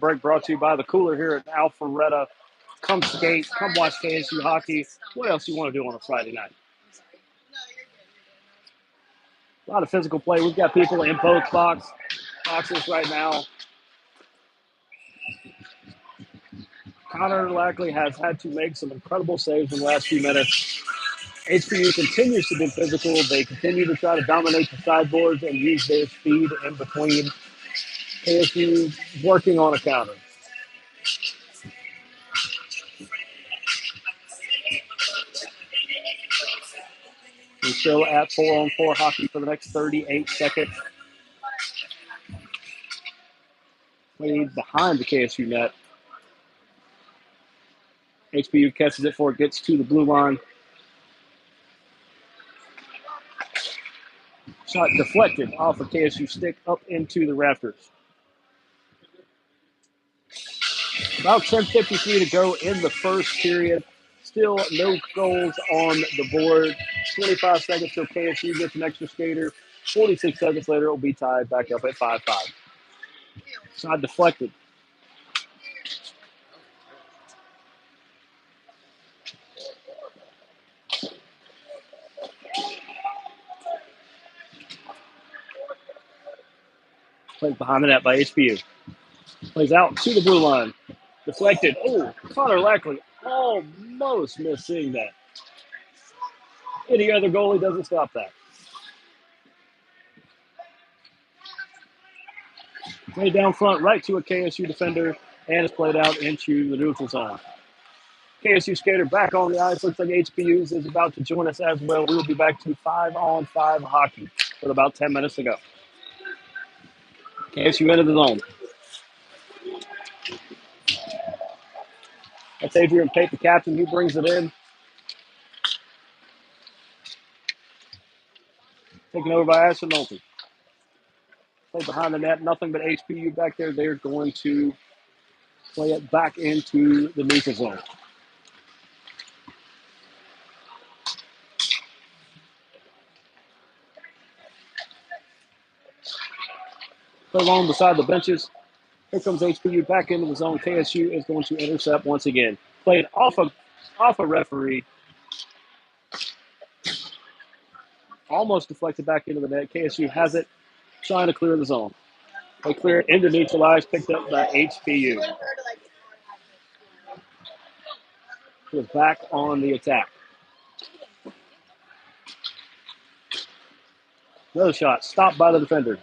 Break brought to you by the Cooler here at Alpharetta. Come skate, come watch KSU hockey. What else you want to do on a Friday night? A lot of physical play. We've got people in both boxes right now. Connor Lackley has had to make some incredible saves in the last few minutes. HBU continues to be physical. They continue to try to dominate the sideboards and use their speed in between. KSU working on a counter. We're still at 4-on-4 hockey for the next 38 seconds. Played behind the KSU net. HBU catches it before it gets to the blue line. Shot deflected off a KSU stick up into the rafters. About 10:53 to go in the first period. Still no goals on the board. 25 seconds till KSU gets an extra skater. 46 seconds later, it will be tied back up at 5-5. Shot deflected. Played behind the net by HBU. Plays out to the blue line. Deflected. Oh, Connor Lackley almost missed seeing that. Any other goalie doesn't stop that. Played down front right to a KSU defender and is played out into the neutral zone. KSU skater back on the ice. Looks like HBU's is about to join us as well. We will be back to 5-on-5 hockey with about 10 minutes to go. KSU into the zone. That's Adrian Pate, the captain, who brings it in. Taken over by Ashton Nolte. Play behind the net. Nothing but HBU back there. They're going to play it back into the neutral zone. Play along beside the benches. Here comes HBU back into the zone. KSU is going to intercept once again. Played off a referee. Almost deflected back into the net. KSU has it, trying to clear the zone. They clear it into neutralized, picked up by HBU. He was back on the attack. Another shot, stopped by the defender.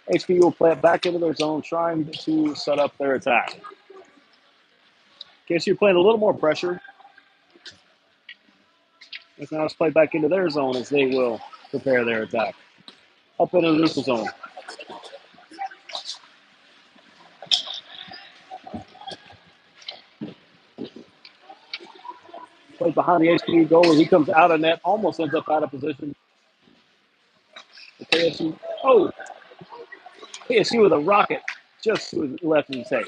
HBU will play it back into their zone, trying to set up their attack. KSU playing a little more pressure. It's now played back into their zone as they will prepare their attack. Up into the neutral zone. Played behind the HBU goal. He comes out of net, almost ends up out of position. The KSU with a rocket just to his left of the tape.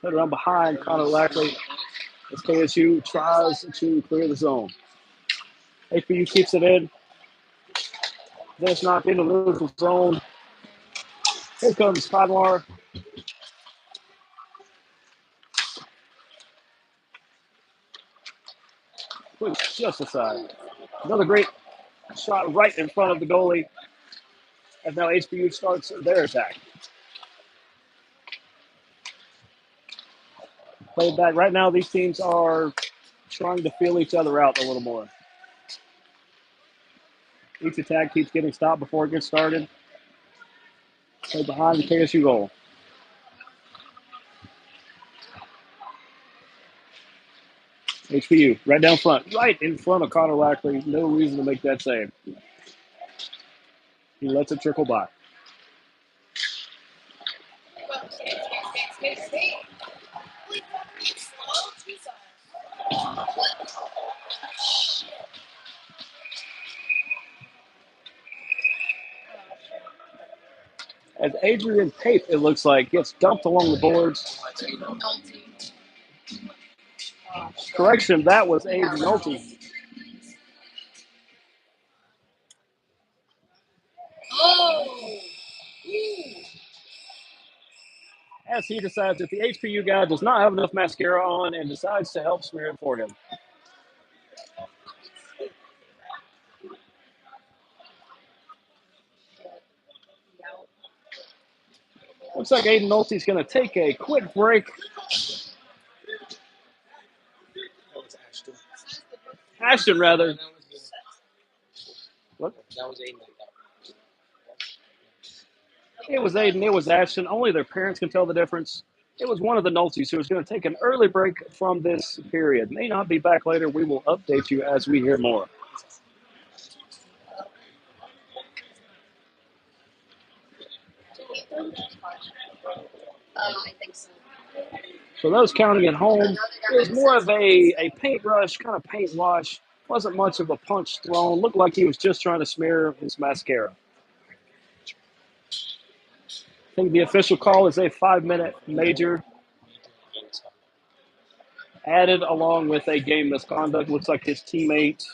Put around behind Connor Lackley as KSU tries to clear the zone. HBU keeps it in. Then it's knocked into the neutral zone. Here comes Padmar. Just aside. Another great shot right in front of the goalie. And now HBU starts their attack. Played back. Right now, these teams are trying to feel each other out a little more. Each attack keeps getting stopped before it gets started. Played behind the KSU goal. HBU, right down front, right in front of Connor Lackley. No reason to make that save. He lets it trickle by. As Adrian Pape, it looks like, gets dumped along the boards. Correction, that was Abe Nolte. As he decides that the HPU guy does not have enough mascara on and decides to help smear it for him. Looks like Aiden Nolte's going to take a quick break. Ashton, rather. What? That was Aiden. It was Aiden. It was Ashton. Only their parents can tell the difference. It was one of the Noltes who was going to take an early break from this period. May not be back later. We will update you as we hear more. I think so. So those counting at home, it was more of a paintbrush, kind of paint wash. Wasn't much of a punch thrown. Looked like he was just trying to smear his mascara. I think the official call is a 5-minute major added along with a game misconduct. Looks like his teammate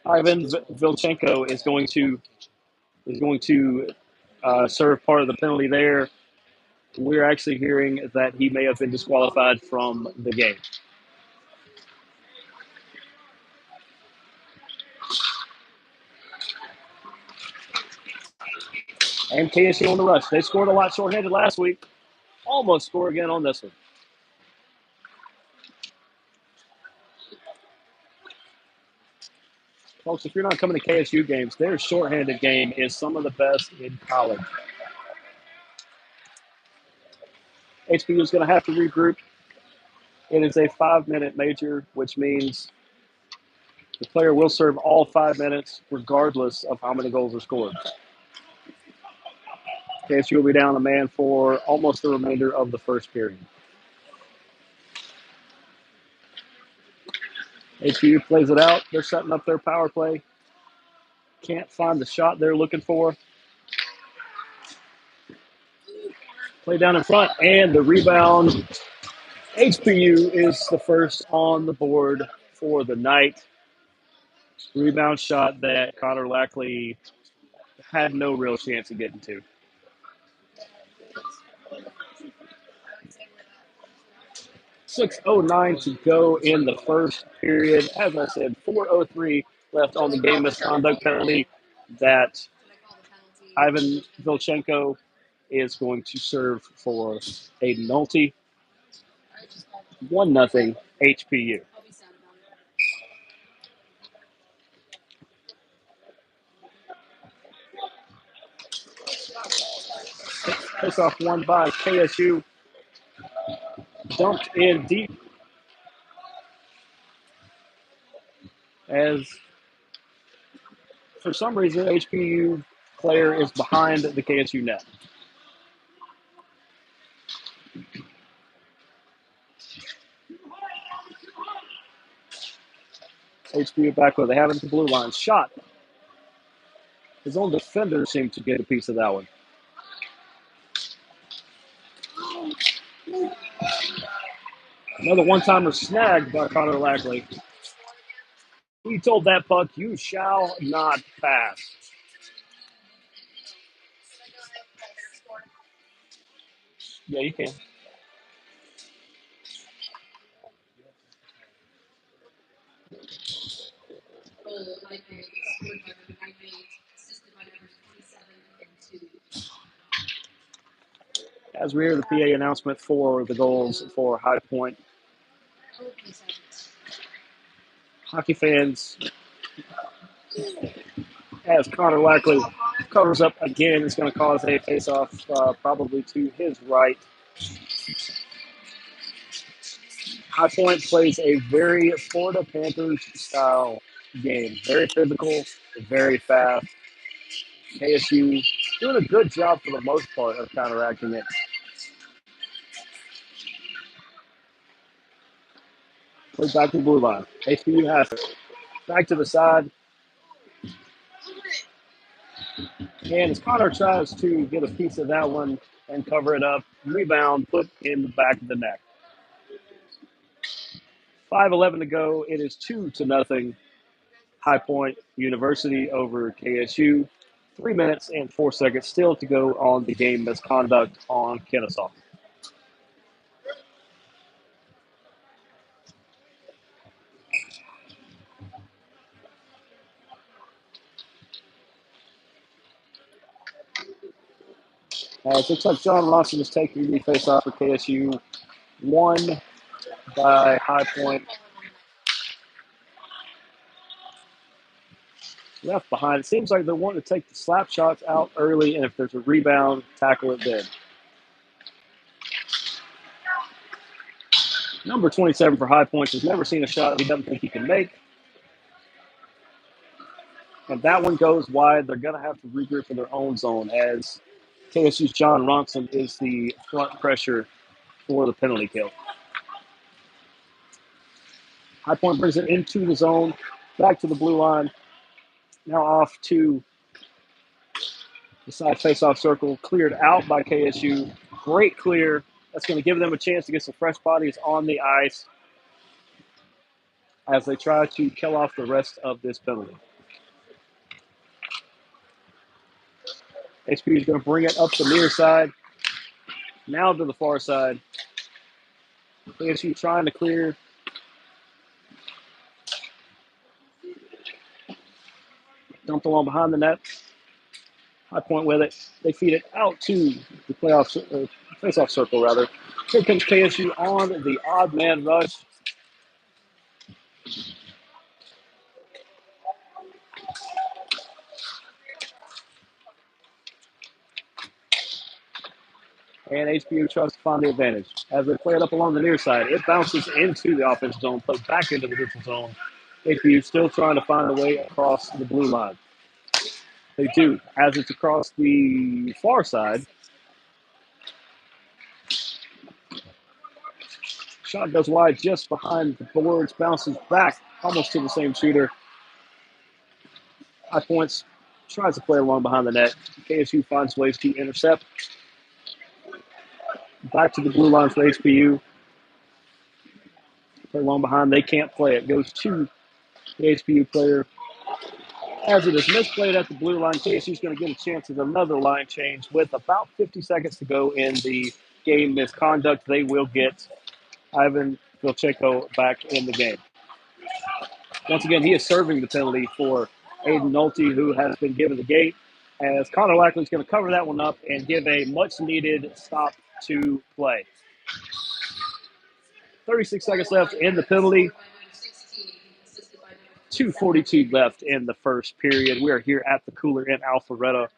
Ivan Vilchenko is going to serve part of the penalty there. We're actually hearing that he may have been disqualified from the game. And KSU on the rush. They scored a lot shorthanded last week. Almost score again on this one. Folks, if you're not coming to KSU games, their shorthanded game is some of the best in college. HBU is going to have to regroup. It is a 5-minute major, which means the player will serve all 5 minutes regardless of how many goals are scored. KSU will be down a man for almost the remainder of the first period. HBU plays it out. They're setting up their power play. Can't find the shot they're looking for. Play down in front, and the rebound. HBU is the first on the board for the night. Rebound shot that Connor Lackley had no real chance of getting to. 6:09 to go in the first period. As I said, 4:03 left on the game misconduct penalty that Ivan Vilchenko is going to serve for Aiden Nolte. 1-0 HPU. Face off won by KSU. Dumped in deep as for some reason HPU player is behind the KSU net. HPU back where they have it at the blue line. Shot. His own defender seemed to get a piece of that one. Another one-timer snagged by Connor Lackley. He told that puck, "You shall not pass." Yeah, you can. As we hear the PA announcement for the goals for High Point, hockey fans, as Connor Lackley covers up again, it's going to cause a face-off probably to his right. High Point plays a very Florida Panthers style game. Very physical, very fast. KSU doing a good job for the most part of counteracting it. Play back to the blue line. HBU has it. Back to the side. And as Connor tries to get a piece of that one and cover it up, rebound put in the back of the net. 5:11 to go. It is 2-0. High Point University over KSU. 3 minutes and 4 seconds still to go on the game misconduct on Kennesaw. It looks like John Ronson is taking the face-off for KSU. Won by High Point. Left behind. It seems like they're wanting to take the slap shots out early, and if there's a rebound, tackle it then. Number 27 for High Point has never seen a shot he doesn't think he can make. And that one goes wide. They're going to have to regroup in their own zone as KSU's John Ronson is the front pressure for the penalty kill. High Point brings it into the zone, back to the blue line. Now off to the side face-off circle, cleared out by KSU. Great clear. That's going to give them a chance to get some fresh bodies on the ice as they try to kill off the rest of this penalty. HP is going to bring it up the near side, now to the far side. KSU trying to clear. Dumped along behind the net. High Point with it. They feed it out to the face-off circle, rather. Here comes KSU on the odd man rush. And HBU tries to find the advantage. As they play it up along the near side, it bounces into the offensive zone, played back into the neutral zone. HBU still trying to find a way across the blue line. They do. As it's across the far side, shot goes wide just behind the boards, bounces back almost to the same shooter. High Points tries to play along behind the net. KSU finds ways to intercept. Back to the blue line for HBU. Play along behind. They can't play it. Goes to the HBU player. As it is misplayed at the blue line, KSU's going to get a chance at another line change with about 50 seconds to go in the game misconduct. They will get Ivan Vilchenko back in the game. Once again, he is serving the penalty for Aiden Nolte, who has been given the gate, as Connor Lackley is going to cover that one up and give a much-needed stop to play. 36 seconds left in the penalty. 2:42 left in the first period. We are here at the Cooler in Alpharetta.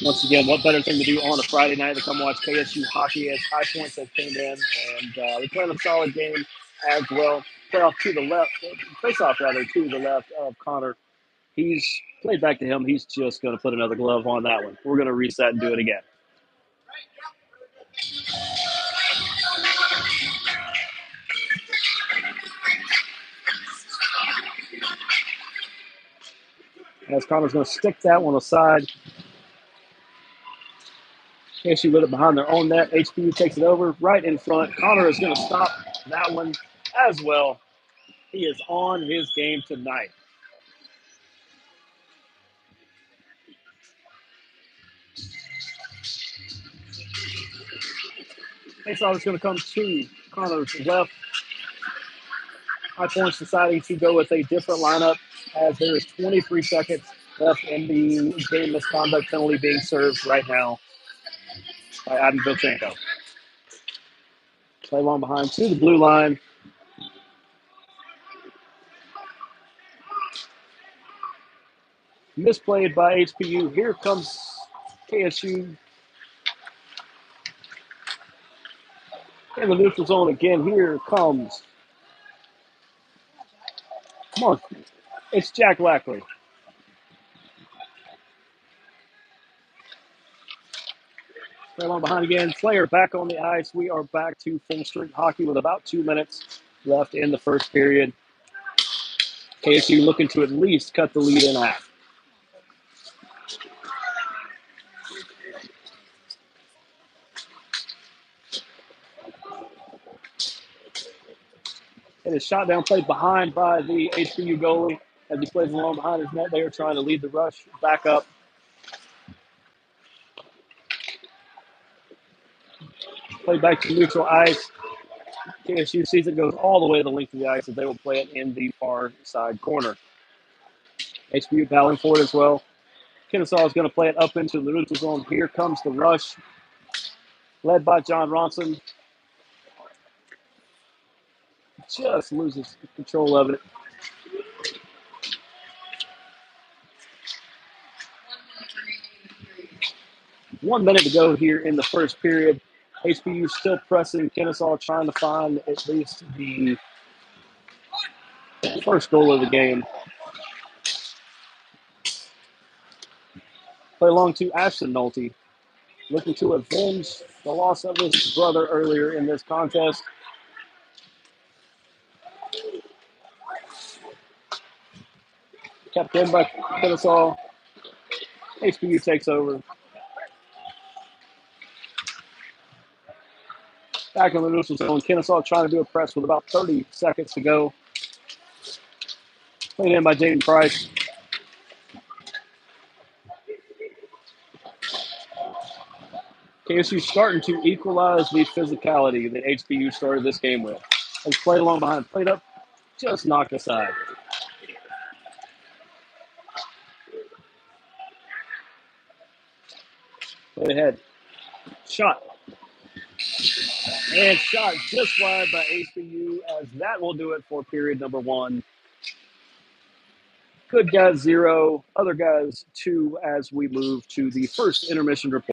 Once again, what better thing to do on a Friday night than come watch KSU hockey as High Points have came in, and they're playing a solid game as well. Playoff to the left, face-off rather, to the left of Connor. He's played back to him. He's just going to put another glove on that one. We're going to reset and do it again. As Connor's going to stick that one aside. KSU with it behind their own net. HBU takes it over right in front. Connor is going to stop that one as well. He is on his game tonight. Faceoff is going to come to Connor's left. High Points deciding to go with a different lineup as there is 23 seconds left in the game misconduct penalty being served right now by Adam Vilchenko. Play long behind to the blue line. Misplayed by HPU. Here comes KSU in the neutral zone again. Here comes. Come on. It's Jack Lackley. Play long behind again. Player back on the ice. We are back to full strength hockey with about 2 minutes left in the first period. KSU looking to at least cut the lead in half. It is shot down, played behind by the HBU goalie as he plays along behind his net. They are trying to lead the rush back up. Played back to neutral ice. KSU sees it goes all the way to the length of the ice as they will play it in the far side corner. HBU battling for it as well. Kennesaw is going to play it up into the neutral zone. Here comes the rush, led by John Ronson. Just loses control of it. 1 minute to go here in the first period. HBU still pressing. Kennesaw trying to find at least the first goal of the game. Play along to Ashton Nolte, looking to avenge the loss of his brother earlier in this contest. Kept in by Kennesaw. HBU takes over. Back in the neutral zone. Kennesaw trying to do a press with about 30 seconds to go. Played in by Jaden Price. KSU starting to equalize the physicality that HBU started this game with. Has played along behind, played up, just knocked aside. Played ahead. Shot. And shot just wide by HBU as that will do it for period number 1. Good guys 0, other guys 2 as we move to the first intermission report.